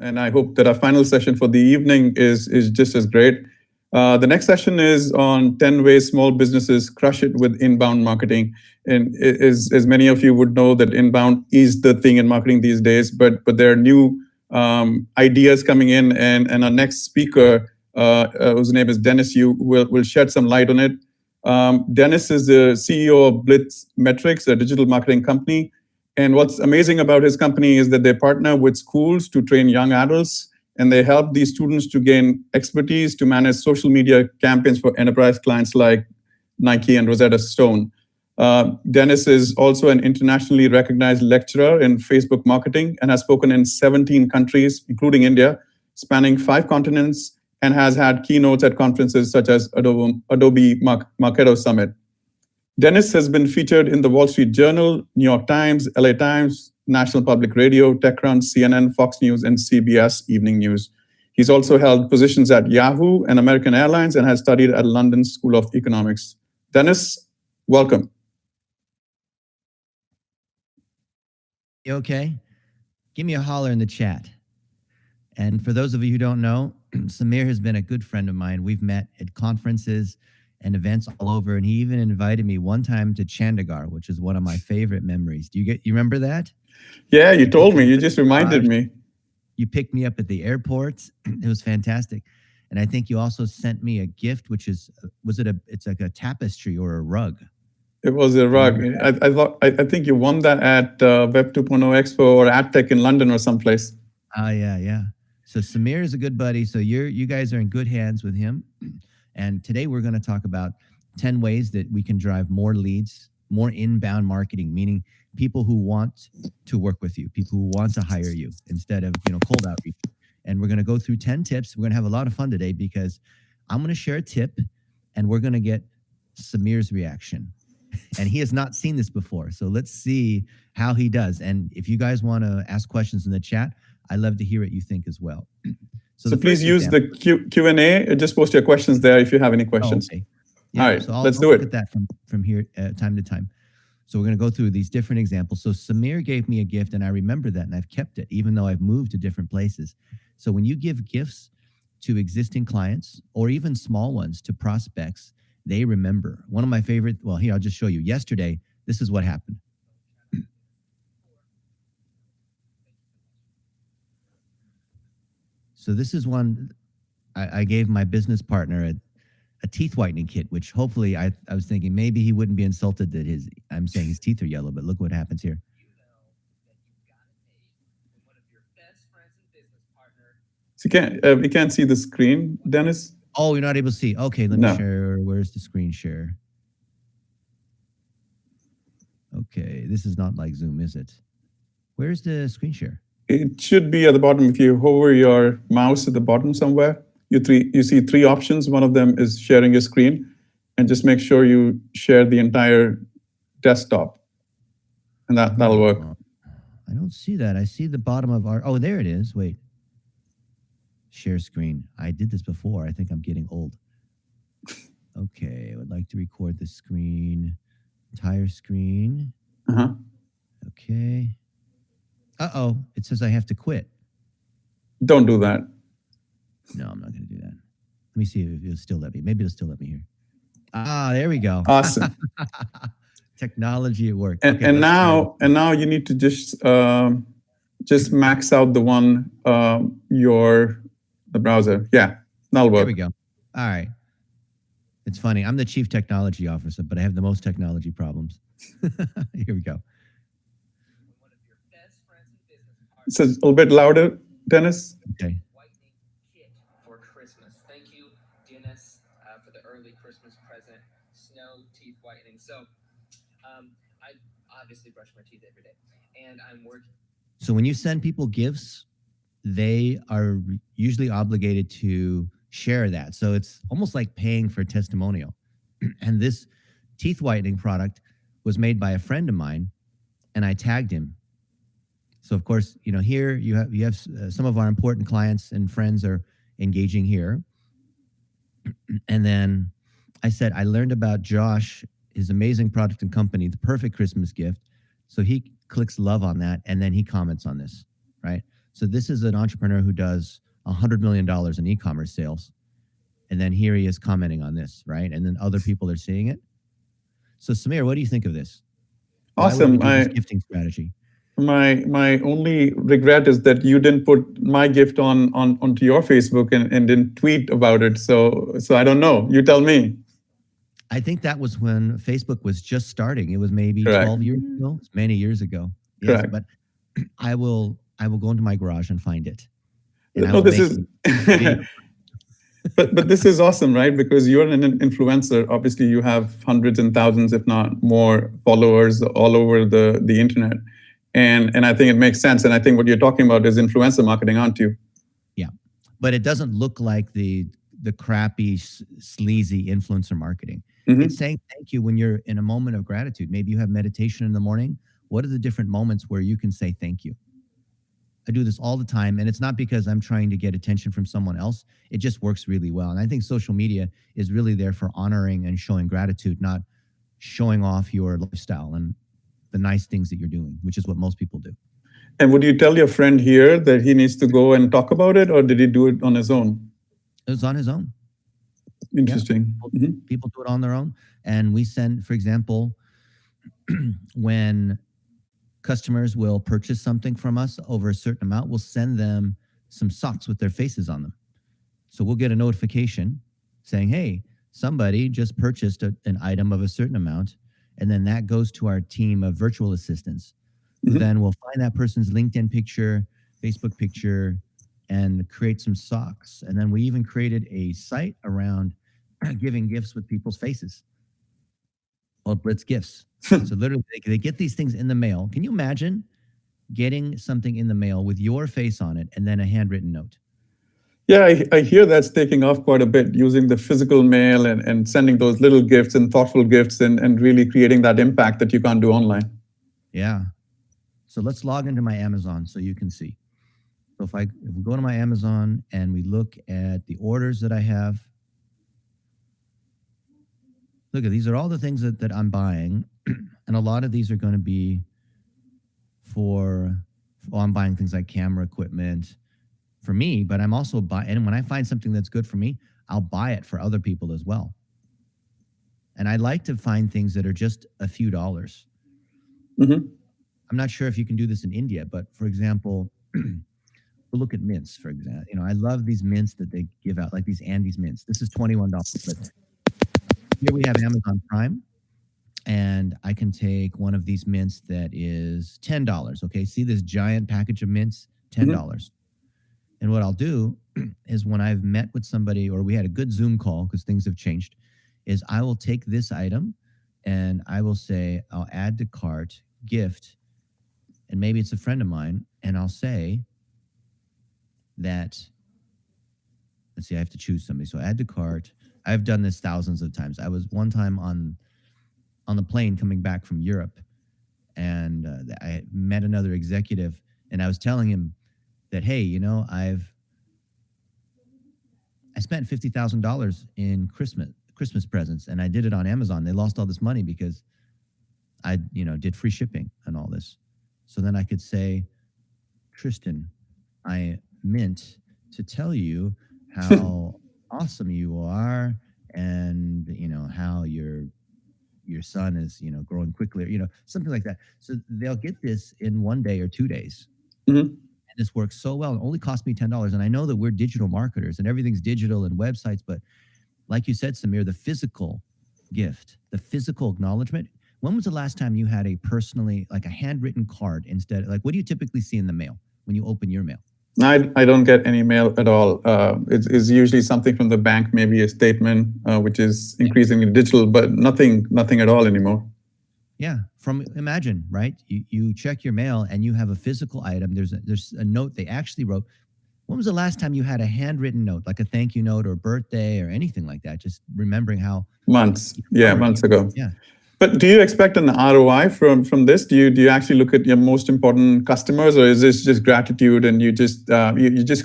and I hope that our final session for the evening is just as great. The next session is on 10 ways small businesses crush it with inbound marketing. And as many of you would know, that inbound is the thing in marketing these days, but there are new ideas coming in, and our next speaker, whose name is Dennis Yu, will shed some light on it. Dennis is the CEO of BlitzMetrics, a digital marketing company. And what's amazing about his company is that they partner with schools to train young adults, and they help these students to gain expertise to manage social media campaigns for enterprise clients like Nike and Rosetta Stone. Dennis is also an internationally recognized lecturer in Facebook marketing and has spoken in 17 countries, including India, spanning 5 continents, and has had keynotes at conferences such as Adobe Marketo Summit. Dennis has been featured in the Wall Street Journal, New York Times, LA Times, National Public Radio, TechCrunch, CNN, Fox News, and CBS Evening News. He's also held positions at Yahoo and American Airlines and has studied at London School of Economics. Dennis, welcome. You okay? Give me a holler in the chat. And for those of you who don't know, Samir has been a good friend of mine. We've met at conferences and events all over, and he even invited me one time to Chandigarh, which is one of my favorite memories. You remember that? Yeah, you told me. You just reminded me. You picked me up at the airport. It was fantastic. And I think you also sent me a gift, which is, it's like a tapestry or a rug. It was a rug. I think you won that at Web 2.0 Expo or AdTech in London or someplace. Oh, yeah. So Samir is a good buddy. So you guys are in good hands with him. And today we're going to talk about 10 ways that we can drive more leads, more inbound marketing, meaning people who want to work with you, people who want to hire you instead of, cold outreach. And we're going to go through 10 tips. We're going to have a lot of fun today because I'm going to share a tip and we're going to get Samir's reaction. And he has not seen this before. So let's see how he does. And if you guys want to ask questions in the chat, I'd love to hear what you think as well. So please use the Q&A. Just post your questions there if you have any questions. Oh, okay. Yeah, all right, so I'll let's do look it. At that from here time to time. So we're going to go through these different examples. So Samir gave me a gift, and I remember that, and I've kept it, even though I've moved to different places. So when you give gifts to existing clients or even small ones to prospects, they remember. One of my favorite, well, here, I'll just show you. Yesterday, this is what happened. So this is one I gave my business partner a teeth whitening kit, which hopefully I was thinking maybe he wouldn't be insulted that I'm saying his teeth are yellow, but look what happens here. So we can't see the screen, Dennis? Oh, you're not able to see. Okay, let me share. Where's the screen share? Okay, this is not like Zoom, is it? Where's the screen share? It should be at the bottom. If you hover your mouse at the bottom somewhere, you see 3 options. One of them is sharing your screen, and just make sure you share the entire desktop, and that'll work. I don't see that. I see the bottom of our. Oh, there it is. Wait. Share screen. I did this before. I think I'm getting old. Okay, I would like to record the screen, entire screen. Okay. Uh-oh, it says I have to quit. Don't do that. No, I'm not going to do that. Let me see if it'll still let me. Maybe it'll still let me here. Ah, there we go. Awesome. Technology at work. And, okay, and now you need to just max out the one the browser. Yeah, that'll work. There we go. All right. It's funny. I'm the chief technology officer, but I have the most technology problems. Here we go. It's a little bit louder, Dennis. Okay. For Christmas. Thank you, Dennis, for the early Christmas present, snow teeth whitening. So, I obviously brush my teeth every day, and I'm working. So when you send people gifts, they are usually obligated to share that. So it's almost like paying for a testimonial. And this teeth whitening product was made by a friend of mine, and I tagged him. So of course, here you have some of our important clients and friends are engaging here. And then I said, I learned about Josh, his amazing product and company, the perfect Christmas gift. So he clicks love on that, and then he comments on this, right? So this is an entrepreneur who does $100 million in e-commerce sales. And then here he is commenting on this, right? And then other people are seeing it. So Samir, what do you think of this? Why would we Awesome. do this gifting strategy? My only regret is that you didn't put my gift onto your Facebook and didn't tweet about it. So I don't know. You tell me. I think that was when Facebook was just starting. It was maybe Correct. 12 years ago, many years ago. Yes, Correct. but I will go into my garage and find it. And I No, will this make is. a video. But this is awesome, right? Because you're an influencer. Obviously, you have hundreds and thousands, if not more, followers all over the internet, and I think it makes sense. And I think what you're talking about is influencer marketing, aren't you? Yeah, but it doesn't look like the crappy, sleazy influencer marketing. It's saying thank you when you're in a moment of gratitude. Maybe you have meditation in the morning. What are the different moments where you can say thank you? I do this all the time, and it's not because I'm trying to get attention from someone else. It just works really well. And I think social media is really there for honoring and showing gratitude, not showing off your lifestyle and the nice things that you're doing, which is what most people do. And would you tell your friend here that he needs to go and talk about it, or did he do it on his own? It was on his own. Interesting. Yeah. People do it on their own. And we send, for example, when customers will purchase something from us over a certain amount, we'll send them some socks with their faces on them. So we'll get a notification saying, hey, somebody just purchased an item of a certain amount. And then that goes to our team of virtual assistants. Who then will find that person's LinkedIn picture, Facebook picture, and create some socks. And then we even created a site around giving gifts with people's faces called Blitz Gifts. So literally they get these things in the mail. Can you imagine getting something in the mail with your face on it and then a handwritten note? Yeah, I hear that's taking off quite a bit, using the physical mail and sending those little gifts and thoughtful gifts and really creating that impact that you can't do online. Yeah. So let's log into my Amazon so you can see. So if we go to my Amazon and we look at the orders that I have, look at these are all the things that I'm buying. And a lot of these are going to be I'm buying things like camera equipment for me, but I'm also buying, and when I find something that's good for me, I'll buy it for other people as well. And I like to find things that are just a few dollars. I'm not sure if you can do this in India, but for example, we'll look at mints, for example. I love these mints that they give out, like these Andes mints. This is $21. But here we have Amazon Prime, and I can take one of these mints that is $10. Okay, see this giant package of mints, $10. And what I'll do is when I've met with somebody or we had a good Zoom call, because things have changed, is I will take this item and I will say, I'll add to cart, gift, and maybe it's a friend of mine, and I'll say that, let's see, I have to choose somebody. So add to cart. I've done this thousands of times. I was one time on the plane coming back from Europe, and I met another executive, and I was telling him that, hey, I spent $50,000 in Christmas presents, and I did it on Amazon. They lost all this money because I, did free shipping and all this. So then I could say, Tristan, I meant to tell you how awesome you are, and how your son is growing quickly, something like that. So they'll get this in 1 day or 2 days. And this works so well. It only cost me $10. And I know that we're digital marketers and everything's digital and websites, but like you said, Samir, the physical gift, the physical acknowledgement. When was the last time you had a handwritten card instead? Like, what do you typically see in the mail when you open your mail? I don't get any mail at all. It's usually something from the bank, maybe a statement, which is increasingly digital, but nothing at all anymore. Yeah. Imagine, right? You check your mail and you have a physical item. There's a note they actually wrote. When was the last time you had a handwritten note, like a thank you note or birthday or anything like that? Just remembering how months ago. Yeah. But do you expect an ROI from this? Do you actually look at your most important customers, or is this just gratitude and you're just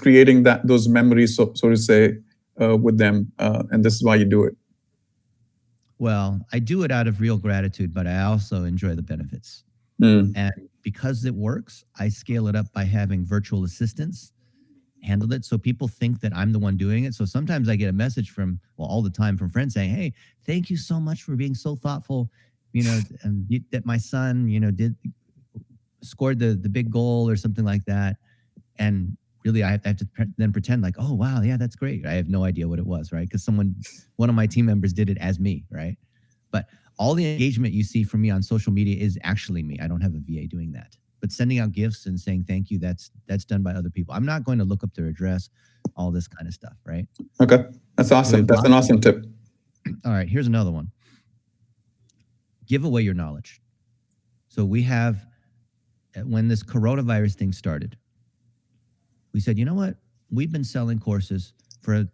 creating those memories, so to say, with them, and this is why you do it? Well, I do it out of real gratitude, but I also enjoy the benefits. And because it works, I scale it up by having virtual assistants handle it. So people think that I'm the one doing it. So sometimes I get a message from, well, all the time from friends saying, hey, thank you so much for being so thoughtful, and that my son, scored the big goal or something like that. And really, I have to then pretend like, oh, wow, yeah, that's great. I have no idea what it was, right? Because one of my team members did it as me, right? But all the engagement you see from me on social media is actually me. I don't have a VA doing that. But sending out gifts and saying thank you, that's done by other people. I'm not going to look up their address, all this kind of stuff, right? Okay, that's awesome. That's an awesome tip. All right, here's another one. Give away your knowledge. So we have, when this coronavirus thing started, we said, you know what? We've been selling courses for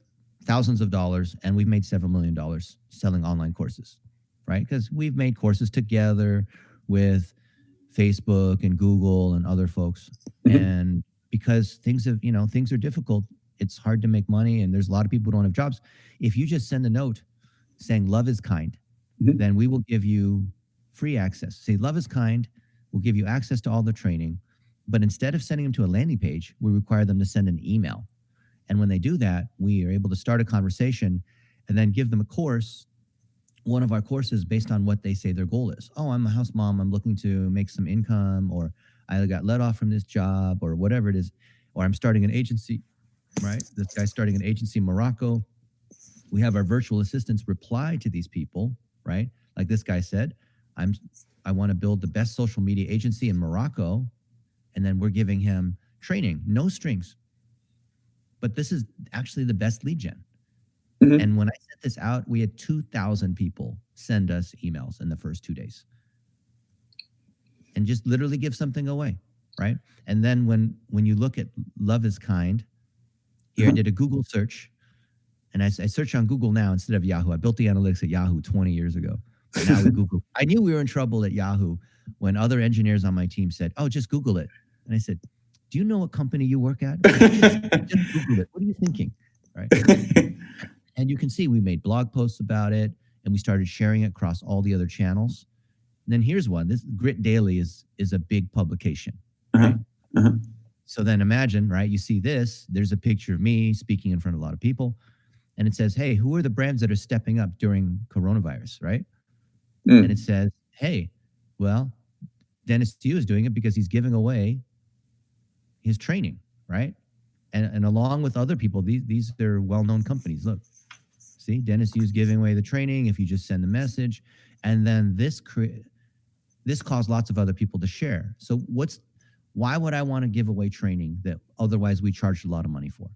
thousands of dollars, and we've made several $1 million selling online courses, right? Because we've made courses together with Facebook and Google and other folks. Mm-hmm. And because things are difficult, it's hard to make money, and there's a lot of people who don't have jobs. If you just send a note saying love is kind, mm-hmm. then we will give you free access. Say love is kind, we'll give you access to all the training. But instead of sending them to a landing page, we require them to send an email. And when they do that, we are able to start a conversation and then give them a course, one of our courses, based on what they say their goal is. Oh, I'm a house mom. I'm looking to make some income, or I got let off from this job, or whatever it is, or I'm starting an agency, right? This guy's starting an agency in Morocco. We have our virtual assistants reply to these people, right? Like this guy said, I want to build the best social media agency in Morocco. And then we're giving him training, no strings. But this is actually the best lead gen. Mm-hmm. And when I sent this out, we had 2,000 people send us emails in the first 2 days. And just literally give something away, right? And then when you look at Love is Kind, here I did a Google search. And I search on Google now instead of Yahoo. I built the analytics at Yahoo 20 years ago. But now we Google. I knew we were in trouble at Yahoo when other engineers on my team said, oh, just Google it. And I said, do you know what company you work at? Just Google it. What are you thinking? Right. And you can see we made blog posts about it, and we started sharing it across all the other channels. And then here's one. This Grit Daily is a big publication. Right? Uh-huh. Uh-huh. So then imagine, right? You see this. There's a picture of me speaking in front of a lot of people. And it says, hey, who are the brands that are stepping up during coronavirus, right? Mm. And it says, hey, well, Dennis Yu is doing it because he's giving away his training, right? And along with other people, these are well-known companies. Look, see, Dennis Yu is giving away the training if you just send a message. And then this caused lots of other people to share. So why would I want to give away training that otherwise we charged a lot of money for?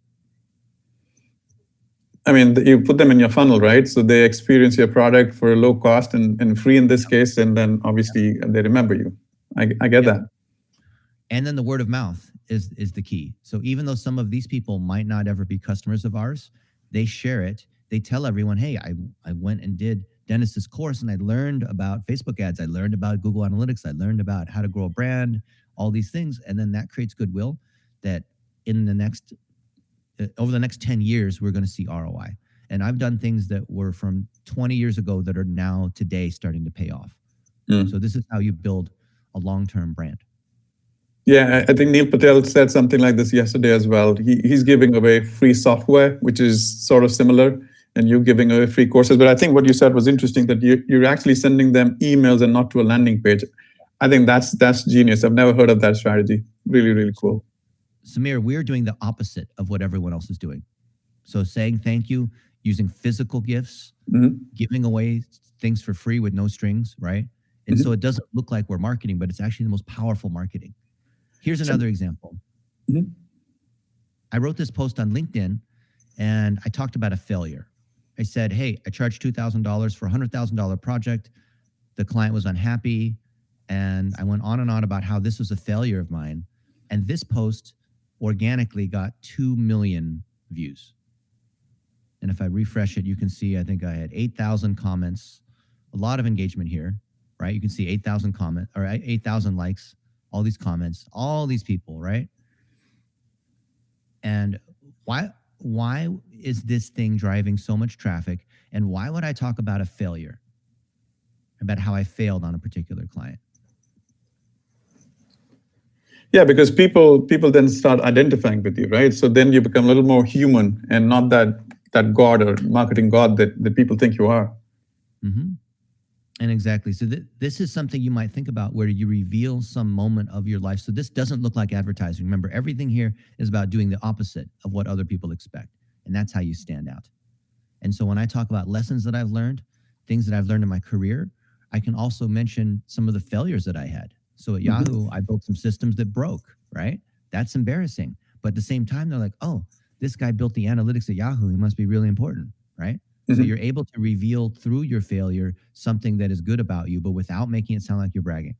I mean, you put them in your funnel, right? So they experience your product for low cost and free in this case, and then obviously they remember you. I get that. And then the word of mouth is the key. So even though some of these people might not ever be customers of ours, they share it. They tell everyone, hey, I went and did Dennis's course and I learned about Facebook ads. I learned about Google Analytics. I learned about how to grow a brand, all these things. And then that creates goodwill that over the next 10 years, we're going to see ROI. And I've done things that were from 20 years ago that are now today starting to pay off. Mm. So this is how you build a long-term brand. Yeah, I think Neil Patel said something like this yesterday as well. He's giving away free software, which is sort of similar, and you're giving away free courses. But I think what you said was interesting, that you're actually sending them emails and not to a landing page. I think that's genius. I've never heard of that strategy. Really, really cool. Samir, we're doing the opposite of what everyone else is doing. So saying thank you, using physical gifts, mm-hmm. giving away things for free with no strings, right? And mm-hmm. so it doesn't look like we're marketing, but it's actually the most powerful marketing. Here's another example. Mm-hmm. I wrote this post on LinkedIn, and I talked about a failure. I said, hey, I charged $2,000 for a $100,000 project. The client was unhappy, and I went on and on about how this was a failure of mine. And this post organically got 2 million views. And if I refresh it, you can see, I think I had 8,000 comments, a lot of engagement here, right? You can see 8,000 comments or 8,000 likes, all these comments, all these people, right? And why is this thing driving so much traffic? And why would I talk about a failure, about how I failed on a particular client? Yeah, because people then start identifying with you, right? So then you become a little more human and not that god or marketing god that people think you are. Mm-hmm. And exactly. So this is something you might think about where you reveal some moment of your life. So this doesn't look like advertising. Remember, everything here is about doing the opposite of what other people expect. And that's how you stand out. And so when I talk about lessons that I've learned, things that I've learned in my career, I can also mention some of the failures that I had. So at Mhm. Yahoo, I built some systems that broke, right? That's embarrassing. But at the same time, they're like, oh, this guy built the analytics at Yahoo. He must be really important, right? So Mhm. you're able to reveal through your failure something that is good about you, but without making it sound like you're bragging.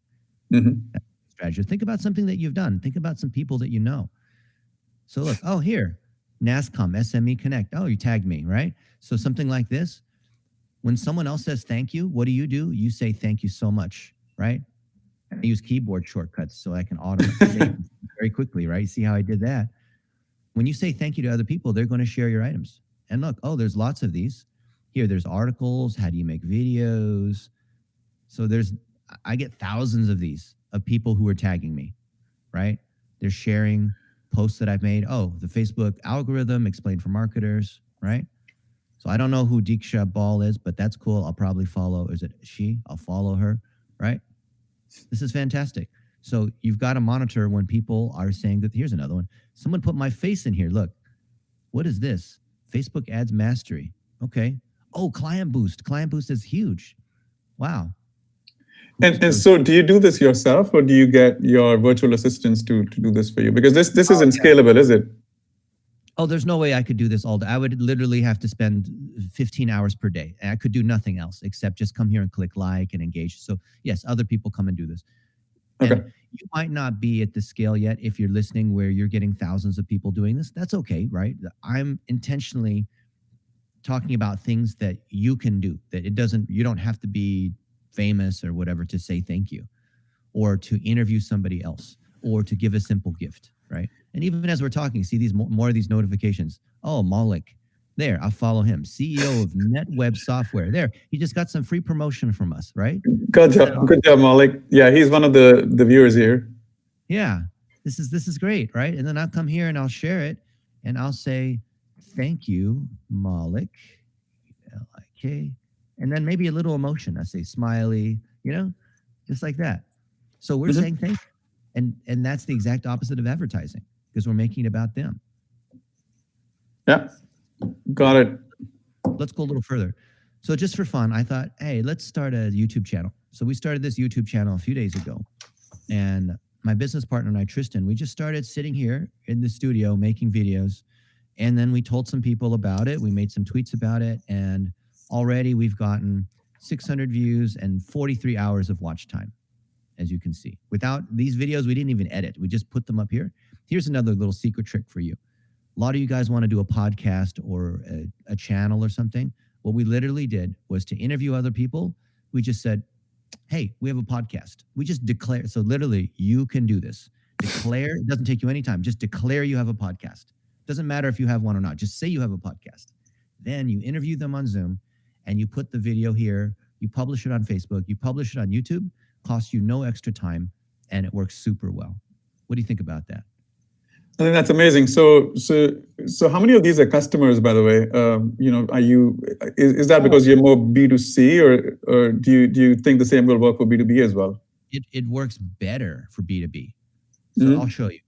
Mhm. That's the strategy. Think about something that you've done. Think about some people that you know. So look, oh, here, NASCOM, SME Connect. Oh, you tagged me, right? So something like this, when someone else says thank you, what do? You say thank you so much, right? I use keyboard shortcuts so I can automate say things very quickly, right? You see how I did that? When you say thank you to other people, they're going to share your items. And look, oh, there's lots of these. Here, there's articles. How do you make videos? So I get thousands of these of people who are tagging me, right? They're sharing posts that I've made. Oh, the Facebook algorithm explained for marketers, right? So I don't know who Diksha Ball is, but that's cool. I'll probably follow. Is it she? I'll follow her, right? This is fantastic. So you've got to monitor when people are saying that. Here's another one. Someone put my face in here. Look, what is this? Facebook Ads Mastery. Okay. Oh, Client Boost. Client Boost is huge. Wow. And so do you do this yourself or do you get your virtual assistants to do this for you? Because this Oh, isn't yeah. scalable, is it? Oh, there's no way I could do this all day. I would literally have to spend 15 hours per day. I could do nothing else except just come here and click like and engage. So, yes, other people come and do this. Okay. And you might not be at the scale yet if you're listening where you're getting thousands of people doing this. That's okay, right? I'm intentionally talking about things that you can do, that you don't have to be famous or whatever to say thank you or to interview somebody else or to give a simple gift, right? And even as we're talking, see these more of these notifications. Oh, Malik, there, I'll follow him. CEO of NetWeb Software. There, he just got some free promotion from us, right? Good job, Malik. Yeah, he's one of the viewers here. Yeah, this is great, right? And then I'll come here and I'll share it and I'll say, thank you, Malik, L-I-K, and then maybe a little emotion. I say smiley, just like that. So we're saying thank you. And that's the exact opposite of advertising because we're making it about them. Yeah, got it. Let's go a little further. So just for fun, I thought, hey, let's start a YouTube channel. So we started this YouTube channel a few days ago. And my business partner and I, Tristan, we just started sitting here in the studio making videos. And then we told some people about it. We made some tweets about it. And already we've gotten 600 views and 43 hours of watch time, as you can see. Without these videos, we didn't even edit. We just put them up here. Here's another little secret trick for you. A lot of you guys want to do a podcast or a channel or something. What we literally did was to interview other people. We just said, hey, we have a podcast. We just declare. So literally, you can do this. Declare. It doesn't take you any time. Just declare you have a podcast. Doesn't matter if you have one or not. Just say you have a podcast. Then you interview them on Zoom and you put the video here. You publish it on Facebook. You publish it on YouTube. Costs you no extra time and it works super well. What do you think about that? I think that's amazing. So how many of these are customers, by the way? Is that because you're more B2C or do you think the same will work for B2B as well? It works better for B2B. So I'll show you.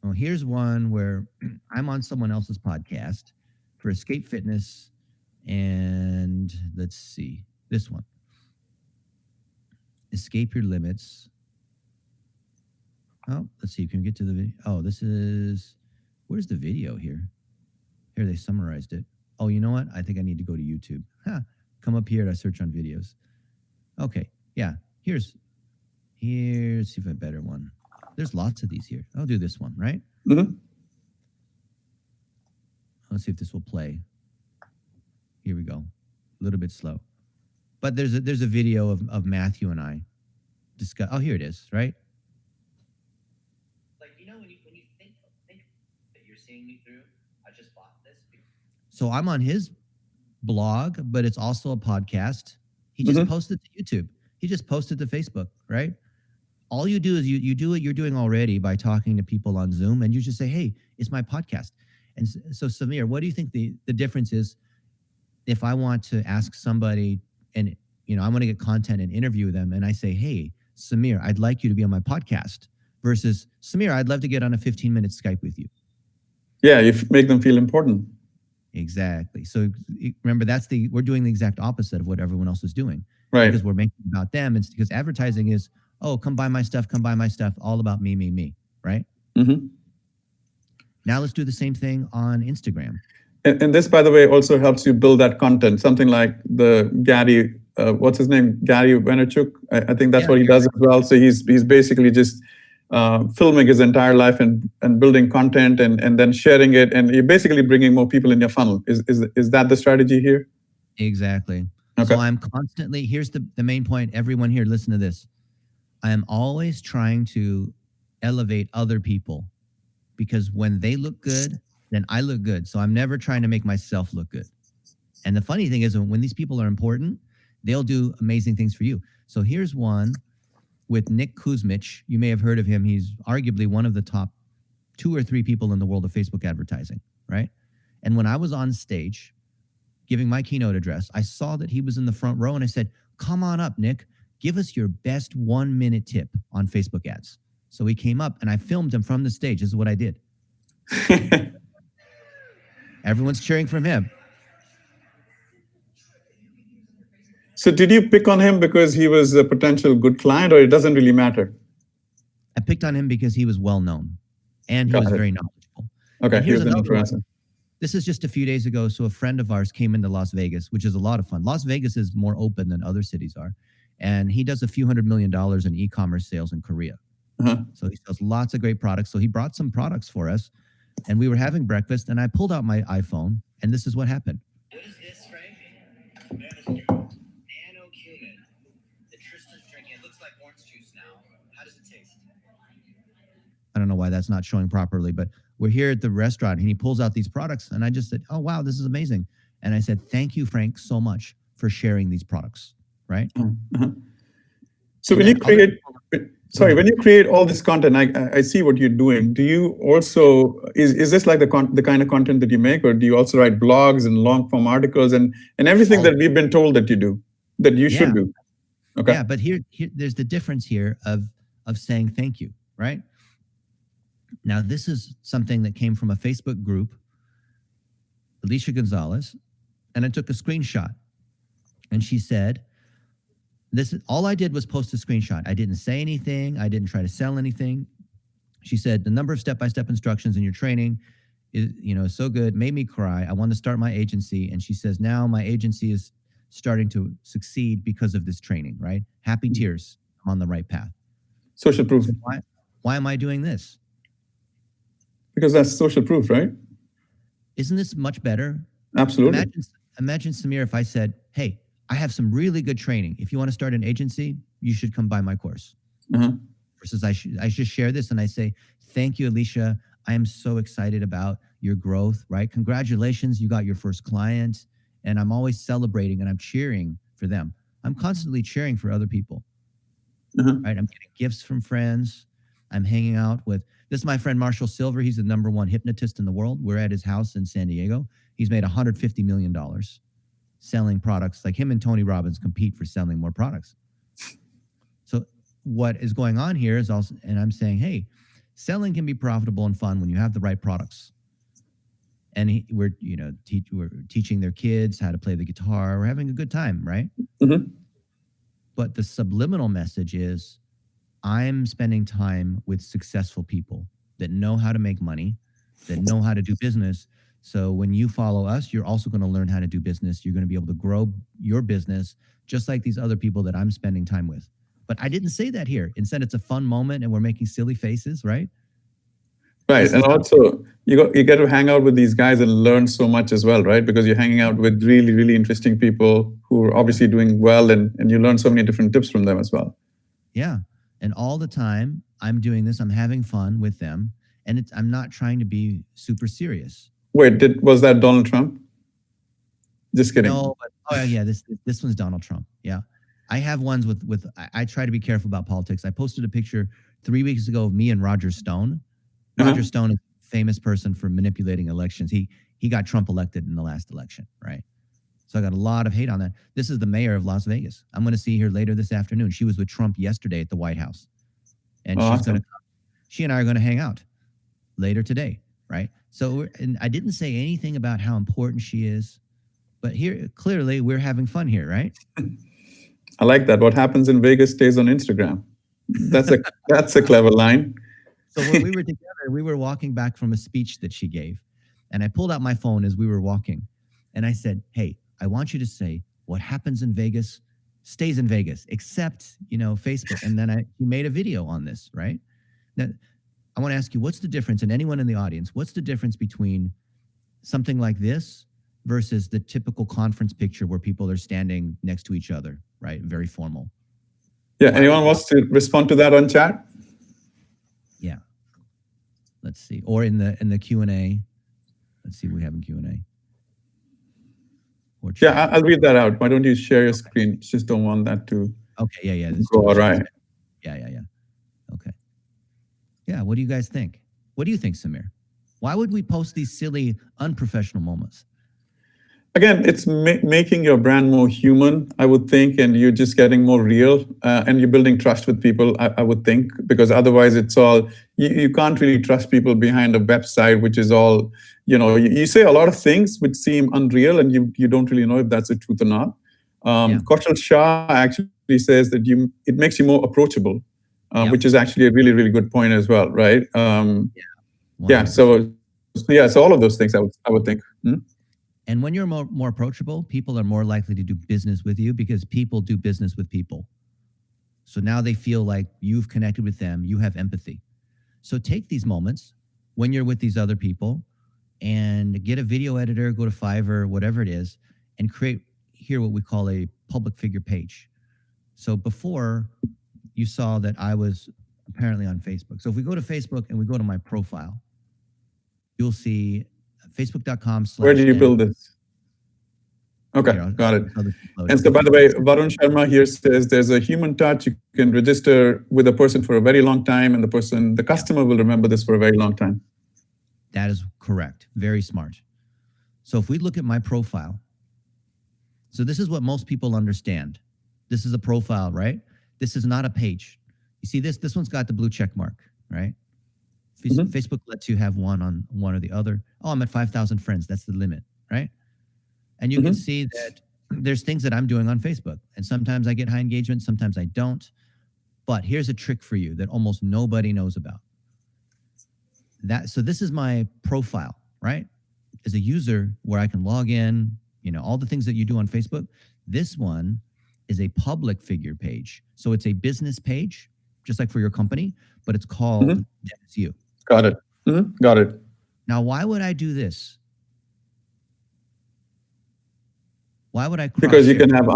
Well, here's one where I'm on someone else's podcast for Escape Fitness. And let's see, this one. Escape Your Limits. Oh, let's see. Can we get to the video? Oh, where's the video here? Here, they summarized it. Oh, you know what? I think I need to go to YouTube. Come up here to search on videos. Okay. Yeah. Here's, see if I have a better one. There's lots of these here. I'll do this one, right? Let's see if this will play. Here we go. A little bit slow. But there's a video of Matthew and I discuss. Oh, here it is, right? When you think that you're seeing me through, I just bought this. So I'm on his blog, but it's also a podcast. He just posted to YouTube. He just posted to Facebook, right? all you do is you do what you're doing already by talking to people on Zoom, and you just say, hey, it's my podcast. And so Samir, what do you think the difference is if I want to ask somebody and I want to get content and interview them, and I say, hey, Samir, I'd like you to be on my podcast, versus Samir, I'd love to get on a 15-minute Skype with you. Yeah, you make them feel important. Exactly. So remember, we're doing the exact opposite of what everyone else is doing. Right. Because we're making it about them. It's because advertising is, oh, come buy my stuff, all about me, right? Mm-hmm. Now let's do the same thing on Instagram. And this, by the way, also helps you build that content. Something like the Gary, what's his name? Gary Vaynerchuk. I think that's what he does as well. So he's basically just filming his entire life and building content and then sharing it. And you're basically bringing more people in your funnel. Is that the strategy here? Exactly. Okay. So I'm constantly, here's the main point. Everyone here, listen to this. I am always trying to elevate other people, because when they look good, then I look good. So I'm never trying to make myself look good. And the funny thing is, when these people are important, they'll do amazing things for you. So here's one with Nick Kuzmich. You may have heard of him. He's arguably one of the top 2 or 3 people in the world of Facebook advertising, right? And when I was on stage giving my keynote address, I saw that he was in the front row, and I said, come on up, Nick. Give us your best 1-minute tip on Facebook ads. So he came up and I filmed him from the stage. This is what I did. Everyone's cheering for him. So did you pick on him because he was a potential good client, or it doesn't really matter? I picked on him because he was well known and he was very knowledgeable. Okay, and here's he was an another one. influencer. This is just a few days ago. So a friend of ours came into Las Vegas, which is a lot of fun. Las Vegas is more open than other cities are. And he does a few $100 million in e-commerce sales in Korea. So he sells lots of great products. So he brought some products for us, and we were having breakfast, and I pulled out my iPhone, and this is what happened. What is this, Frank? Nano-cumin. The Tristan's drinking. It looks like orange juice now. How does it taste? I don't know why that's not showing properly, but we're here at the restaurant, and he pulls out these products, and I just said, oh, wow, this is amazing. And I said, thank you, Frank, so much for sharing these products, right? So when you create... when you create all this content, I see what you're doing. Do you also, is this like the kind of content that you make, or do you also write blogs and long form articles and everything that we've been told that you do, that you should do? Okay. Yeah, but here there's the difference here of saying thank you, right? Now, this is something that came from a Facebook group, Alicia Gonzalez, and I took a screenshot, and she said, all I did was post a screenshot. I didn't say anything. I didn't try to sell anything. She said, the number of step-by-step instructions in your training is, so good, made me cry. I want to start my agency. And she says, now my agency is starting to succeed because of this training, right? Happy tears. I'm on the right path. Social proof. So why am I doing this? Because that's social proof, right? Isn't this much better? Absolutely. Imagine, Samir, if I said, hey, I have some really good training. If you want to start an agency, you should come buy my course. Versus I just share this and I say, thank you, Alicia. I am so excited about your growth, right? Congratulations, you got your first client. And I'm always celebrating and I'm cheering for them. I'm constantly cheering for other people, right? I'm getting gifts from friends. I'm hanging out with, this is my friend Marshall Silver. He's the #1 hypnotist in the world. We're at his house in San Diego. He's made $150 million. Selling products. Like him and Tony Robbins compete for selling more products. So what is going on here is also, and I'm saying, hey, selling can be profitable and fun when you have the right products. And we're teaching their kids how to play the guitar. We're having a good time, right? But the subliminal message is, I'm spending time with successful people that know how to make money, that know how to do business. So when you follow us, you're also going to learn how to do business. You're going to be able to grow your business just like these other people that I'm spending time with. But I didn't say that here. Instead, it's a fun moment and we're making silly faces, right? Right. And also, you get to hang out with these guys and learn so much as well, right? Because you're hanging out with really, really interesting people who are obviously doing well, and you learn so many different tips from them as well. Yeah. And all the time I'm doing this, I'm having fun with them. And I'm not trying to be super serious. Wait, was that Donald Trump? Just kidding. No, but this one's Donald Trump. Yeah. I have ones with I try to be careful about politics. I posted a picture 3 weeks ago of me and Roger Stone. Roger Stone is a famous person for manipulating elections. He got Trump elected in the last election, right? So I got a lot of hate on that. This is the mayor of Las Vegas. I'm going to see her later this afternoon. She was with Trump yesterday at the White House. And she and I are going to hang out later today, right? So, and I didn't say anything about how important she is, but here, clearly we're having fun here, right? I like that. What happens in Vegas stays on Instagram. That's a clever line. So when we were together, we were walking back from a speech that she gave. And I pulled out my phone as we were walking. And I said, hey, I want you to say what happens in Vegas stays in Vegas, except, Facebook. And then he made a video on this, right? Now, I want to ask you, what's the difference, and anyone in the audience, what's the difference between something like this versus the typical conference picture where people are standing next to each other, right? Very formal. Yeah, anyone wants to respond to that on chat? Yeah. Let's see. Or in the Q&A. Let's see what we have in Q&A. Yeah, I'll read that out. Why don't you share your screen? Just don't want that to go awry. Yeah. Okay. Yeah, what do you guys think? What do you think, Samir? Why would we post these silly, unprofessional moments? Again, it's making your brand more human, I would think, and you're just getting more real, and you're building trust with people, I would think, because otherwise it's all, you can't really trust people behind a website, which is all, you say a lot of things which seem unreal, and you don't really know if that's the truth or not. Kaushal Shah actually says that it makes you more approachable, which is actually a really, really good point as well, right? So all of those things I would think. And when you're more approachable, people are more likely to do business with you because people do business with people. So now they feel like you've connected with them, you have empathy. So take these moments when you're with these other people and get a video editor, go to Fiverr, whatever it is, and create here what we call a public figure page. So before you saw that I was apparently on Facebook. So if we go to Facebook and we go to my profile, you'll see facebook.com/. Where do you build this? Okay, got it. And so, by the way, Varun Sharma here says there's a human touch. You can register with a person for a very long time, and the customer will remember this for a very long time. That is correct. Very smart. So if we look at my profile, so this is what most people understand. This is a profile, right? This is not a page. You see this? This one's got the blue check mark, right? Facebook lets you have one on one or the other. Oh, I'm at 5,000 friends. That's the limit, right? And you can see that there's things that I'm doing on Facebook. And sometimes I get high engagement, sometimes I don't. But here's a trick for you that almost nobody knows about. So this is my profile, right? As a user where I can log in, all the things that you do on Facebook. This one is a public figure page. So it's a business page, just like for your company, but it's called Dennis You. Got it. Got it. Now, why would I do this? Why would I cross Because you share? can have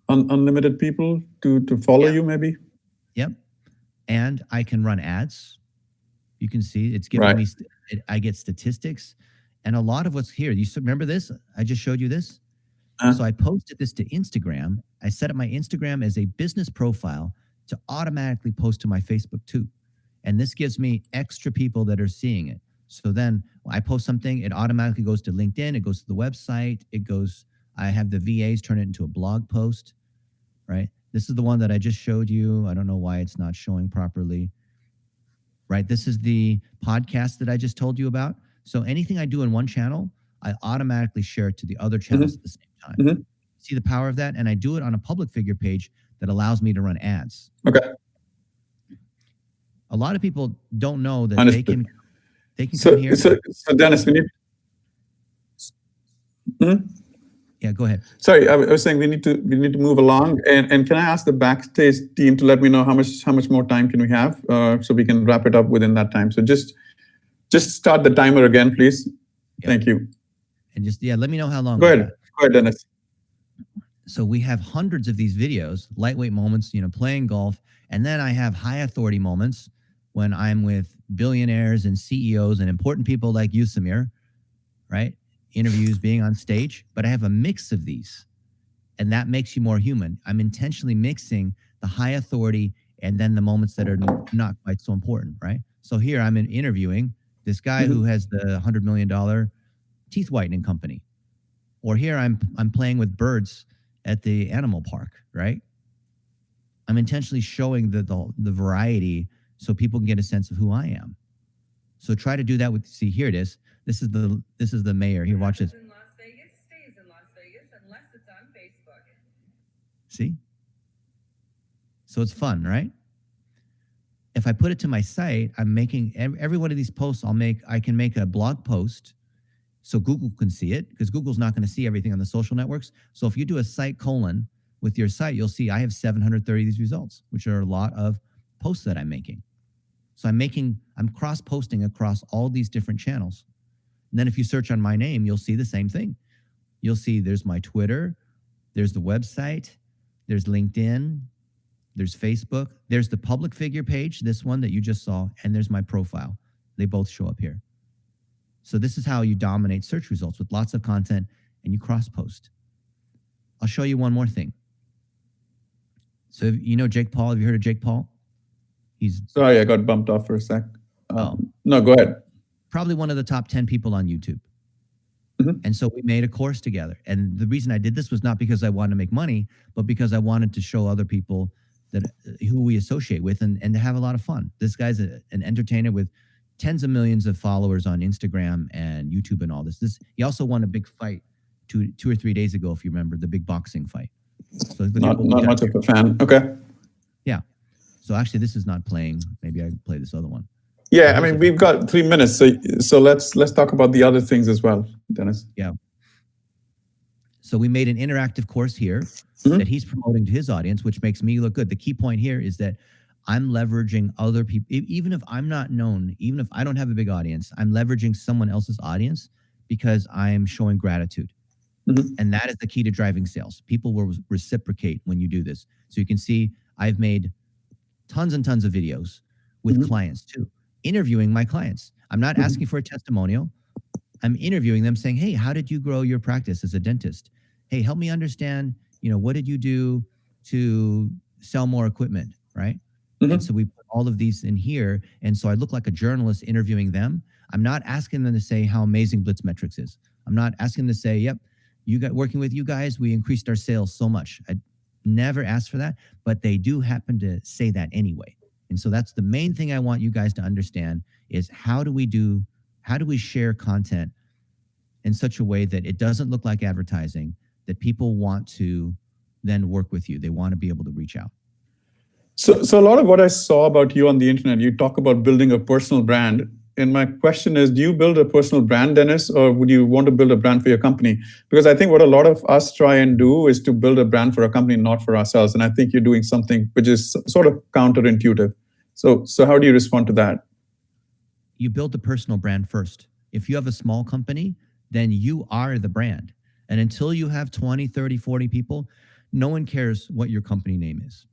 unlimited people to follow you, maybe? Yep. And I can run ads. You can see it's giving me, I get statistics. And a lot of what's here, you remember this? I just showed you this. So I posted this to Instagram. I set up my Instagram as a business profile to automatically post to my Facebook too. And this gives me extra people that are seeing it. So then when I post something, it automatically goes to LinkedIn. It goes to the website. I have the VAs turn it into a blog post, right? This is the one that I just showed you. I don't know why it's not showing properly, right? This is the podcast that I just told you about. So anything I do in one channel, I automatically share it to the other channels at the same time. See the power of that? And I do it on a public figure page that allows me to run ads. Okay. A lot of people don't know that they can so, come here. So Dennis, we need. Yeah, go ahead. Sorry, I was saying we need to move along. And can I ask the backstage team to let me know how much more time can we have, so we can wrap it up within that time. So just start the timer again, please. Yep. Thank you. And let me know how long. Go ahead, Dennis. So we have hundreds of these videos, lightweight moments, playing golf. And then I have high authority moments when I'm with billionaires and CEOs and important people like you, Samir, right? Interviews, being on stage. But I have a mix of these. And that makes you more human. I'm intentionally mixing the high authority and then the moments that are not quite so important, right? So here I'm interviewing this guy who has the $100 million teeth whitening company. Or here I'm playing with birds at the animal park, right? I'm intentionally showing the variety so people can get a sense of who I am. So try to do that with, see, here it is. This is the mayor. Here, watch this. In Las Vegas stays in Las Vegas unless it's on Facebook. See? So it's fun, right? If I put it to my site, I'm making every one of these posts I can make a blog post so Google can see it, because Google's not going to see everything on the social networks. So if you do a site colon with your site, you'll see I have 730 of these results, which are a lot of posts that I'm making. So I'm cross-posting across all these different channels. And then if you search on my name, you'll see the same thing. You'll see there's my Twitter, there's the website, there's LinkedIn, there's Facebook, there's the public figure page, this one that you just saw, and there's my profile. They both show up here. So this is how you dominate search results, with lots of content, and you cross-post. I'll show you one more thing. So you know Jake Paul? Have you heard of Jake Paul? Sorry, I got bumped off for a sec. No, go ahead. Probably one of the top 10 people on YouTube. And so we made a course together. And the reason I did this was not because I wanted to make money, but because I wanted to show other people that who we associate with and to have a lot of fun. This guy's an entertainer with tens of millions of followers on Instagram and YouTube and all this. He also won a big fight two or 3 days ago, if you remember, the big boxing fight. So not much of a fan. Okay. Yeah. So actually, this is not playing. Maybe I can play this other one. Yeah, I mean, we've got 3 minutes, so let's talk about the other things as well, Dennis. Yeah. So we made an interactive course here that he's promoting to his audience, which makes me look good. The key point here is that I'm leveraging other people. Even if I'm not known, even if I don't have a big audience, I'm leveraging someone else's audience because I'm showing gratitude. And that is the key to driving sales. People will reciprocate when you do this. So you can see I've made tons and tons of videos with clients too, interviewing my clients. I'm not asking for a testimonial. I'm interviewing them saying, hey, how did you grow your practice as a dentist? Hey, help me understand, what did you do to sell more equipment, right? And so we put all of these in here. And so I look like a journalist interviewing them. I'm not asking them to say how amazing BlitzMetrics is. I'm not asking them to say, yep, working with you guys, we increased our sales so much. I never asked for that, but they do happen to say that anyway. And so that's the main thing I want you guys to understand is how do we share content in such a way that it doesn't look like advertising, that people want to then work with you. They want to be able to reach out. So a lot of what I saw about you on the internet, you talk about building a personal brand. And my question is, do you build a personal brand, Dennis, or would you want to build a brand for your company? Because I think what a lot of us try and do is to build a brand for a company, not for ourselves. And I think you're doing something which is sort of counterintuitive. So how do you respond to that? You build a personal brand first. If you have a small company, then you are the brand. And until you have 20, 30, 40 people, no one cares what your company name is.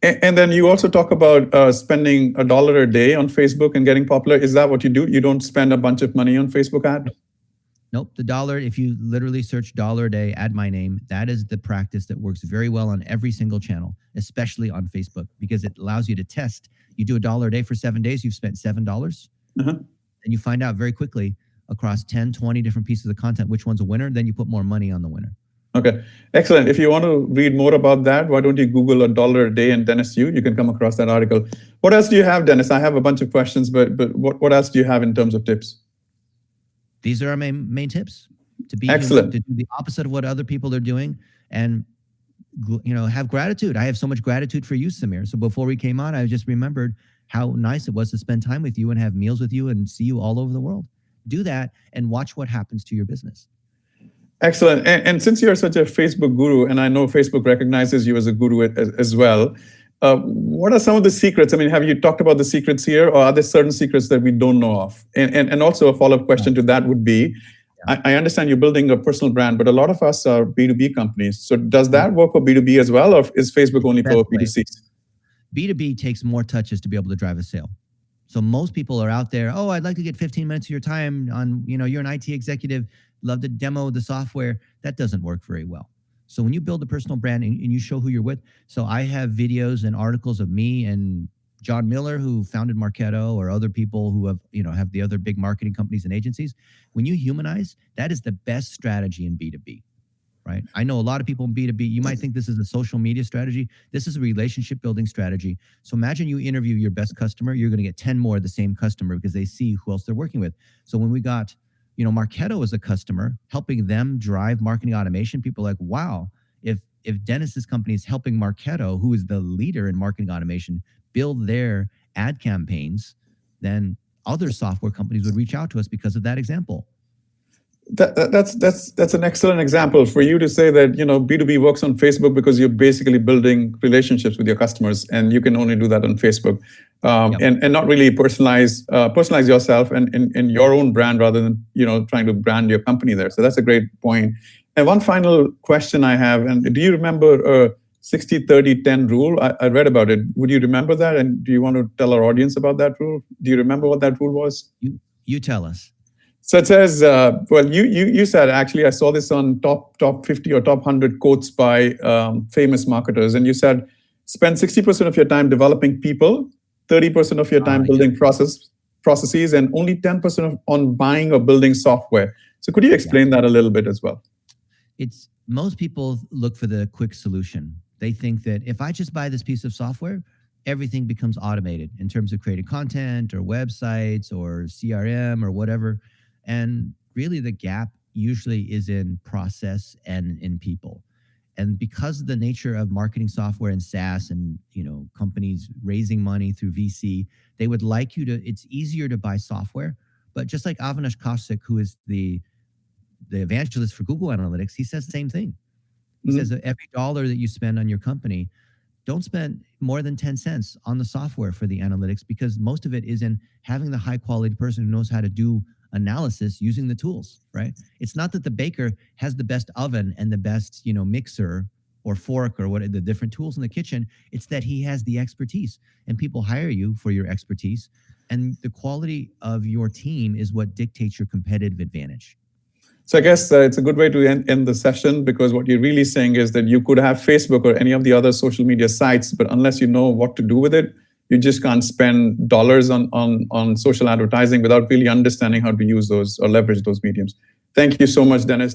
And then you also talk about spending $1 a day on Facebook and getting popular. Is that what you do? You don't spend a bunch of money on Facebook ads? Nope. The dollar, if you literally search $1 a day, add my name, that is the practice that works very well on every single channel, especially on Facebook, because it allows you to test. You do $1 a day for 7 days, you've spent $7. And you find out very quickly across 10, 20 different pieces of content, which one's a winner, then you put more money on the winner. Okay, excellent. If you want to read more about that, why don't you Google $1 a day and Dennis Yu? You can come across that article. What else do you have, Dennis? I have a bunch of questions, but what else do you have in terms of tips? These are our main tips. To be excellent. To do the opposite of what other people are doing, and have gratitude. I have so much gratitude for you, Samir. So before we came on, I just remembered how nice it was to spend time with you and have meals with you and see you all over the world. Do that and watch what happens to your business. Excellent. And since you're such a Facebook guru, and I know Facebook recognizes you as a guru as well, what are some of the secrets? I mean, have you talked about the secrets here, or are there certain secrets that we don't know of? And also a follow-up question to that would be, I understand you're building a personal brand, but a lot of us are B2B companies. So does that work for B2B as well, or is Facebook only for B2C? B2B takes more touches to be able to drive a sale. So most people are out there, oh, I'd like to get 15 minutes of your time on, you're an IT executive. love to demo the software. That doesn't work very well. So when you build a personal brand and you show who you're with, so I have videos and articles of me and John Miller, who founded Marketo, or other people who have the other big marketing companies and agencies. When you humanize, that is the best strategy in B2B. Right? I know a lot of people in B2B, you might think this is a social media strategy. This is a relationship building strategy. So imagine you interview your best customer, you're going to get 10 more of the same customer because they see who else they're working with. So when we got, Marketo as a customer, helping them drive marketing automation, people are like, wow, if Dennis's company is helping Marketo, who is the leader in marketing automation, build their ad campaigns, then other software companies would reach out to us because of that example. That's an excellent example for you to say that B2B works on Facebook because you're basically building relationships with your customers, and you can only do that on Facebook, and not really personalize yourself and your own brand rather than trying to brand your company there. So that's a great point. And one final question I have, and do you remember 60-30-10 rule? I read about it. Would you remember that? And do you want to tell our audience about that rule? Do you remember what that rule was? You tell us. So it says, well, you said, actually, I saw this on top 50 or top 100 quotes by famous marketers. And you said, spend 60% of your time developing people, 30% of your time building processes, and only 10% on buying or building software. So could you explain that a little bit as well? Most people look for the quick solution. They think that if I just buy this piece of software, everything becomes automated in terms of creating content or websites or CRM or whatever. And really the gap usually is in process and in people. And because of the nature of marketing software and SaaS and companies raising money through VC, they would like it's easier to buy software. But just like Avinash Kaushik, who is the evangelist for Google Analytics, he says the same thing. He says that every dollar that you spend on your company, don't spend more than 10 cents on the software for the analytics, because most of it is in having the high quality person who knows how to do analysis using the tools, right? It's not that the baker has the best oven and the best, mixer or fork or what the different tools in the kitchen. It's that he has the expertise, and people hire you for your expertise. And the quality of your team is what dictates your competitive advantage. So I guess it's a good way to end the session, because what you're really saying is that you could have Facebook or any of the other social media sites, but unless you know what to do with it, you just can't spend dollars on social advertising without really understanding how to use those or leverage those mediums. Thank you so much, Dennis.